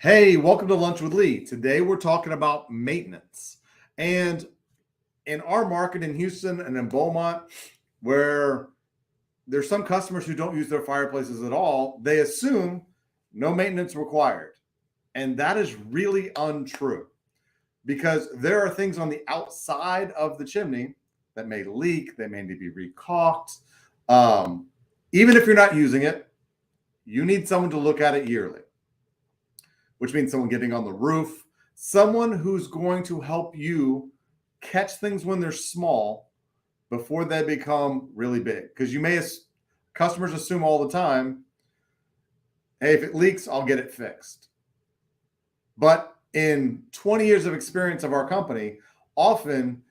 Hey, welcome to Lunch with Lee. Today we're talking about maintenance. And in our market in Houston and in Beaumont, where there's some customers who don't use their fireplaces at all, they assume no maintenance required. And that is really untrue because there are things on the outside of the chimney that may leak, they may need to be recaulked. Even if you're not using it, you need someone to look at it yearly, which means someone getting on the roof, someone who's going to help you catch things when they're small before they become really big. Because customers assume all the time, hey, if it leaks, I'll get it fixed. But in 20 years of experience of our company, often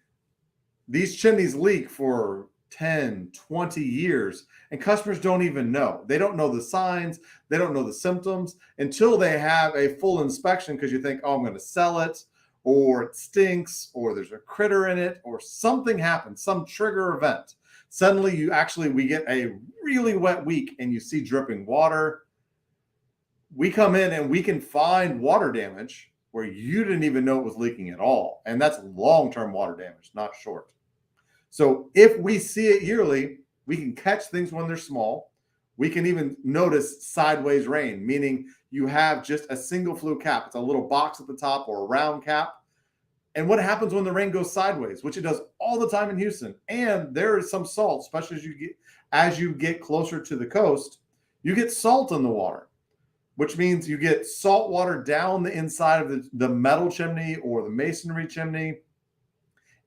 these chimneys leak for 10, 20 years, and customers don't even know. They don't know the signs. They don't know the symptoms until they have a full inspection because you think, oh, I'm going to sell it, or it stinks, or there's a critter in it, or something happens, some trigger event. Suddenly we get a really wet week and you see dripping water. We come in and we can find water damage where you didn't even know it was leaking at all. And that's long-term water damage, not short. So if we see it yearly, we can catch things when they're small. We can even notice sideways rain, meaning you have just a single flue cap. It's a little box at the top or a round cap. And what happens when the rain goes sideways, which it does all the time in Houston. And there is some salt, especially as you get closer to the coast, you get salt in the water, which means you get salt water down the inside of the metal chimney or the masonry chimney.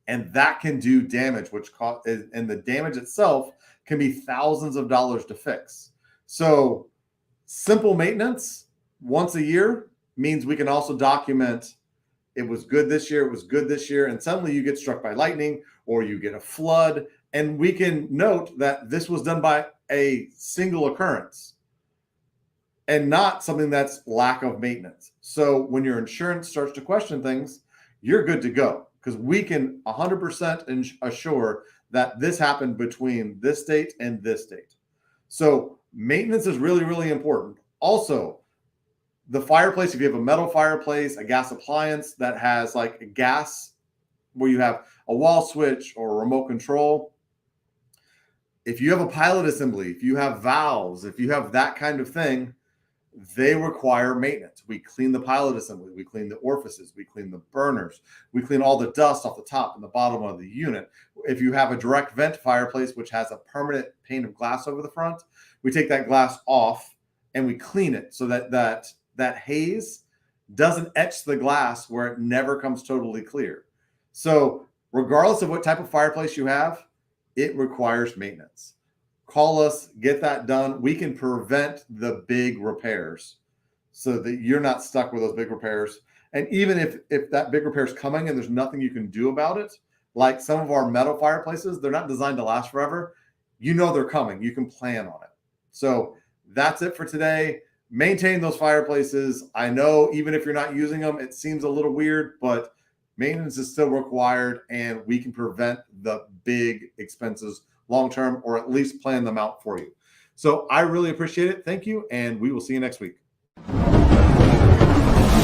And that can do damage, and the damage itself can be thousands of dollars to fix. So simple maintenance once a year means we can also document it was good this year, it was good this year, and suddenly you get struck by lightning or you get a flood, and we can note that this was done by a single occurrence and not something that's lack of maintenance. So when your insurance starts to question things, you're good to go. Because we can 100% assure that this happened between this date and this date. So maintenance is really, really important. Also, the fireplace, if you have a metal fireplace, a gas appliance that has like a gas where you have a wall switch or a remote control, if you have a pilot assembly, if you have valves, if you have that kind of thing, they require maintenance. We clean the pilot assembly, we clean the orifices, we clean the burners, we clean all the dust off the top and the bottom of the unit. If you have a direct vent fireplace, which has a permanent pane of glass over the front, we take that glass off and we clean it so that haze doesn't etch the glass where it never comes totally clear. So regardless of what type of fireplace you have, it requires maintenance. Call us, get that done. We can prevent the big repairs so that you're not stuck with those big repairs. And even if that big repair is coming and there's nothing you can do about it, like some of our metal fireplaces, they're not designed to last forever. You know they're coming. You can plan on it. So that's it for today. Maintain those fireplaces. I know even if you're not using them, it seems a little weird, but maintenance is still required and we can prevent the big expenses long-term, or at least plan them out for you. So I really appreciate it. Thank you. And we will see you next week.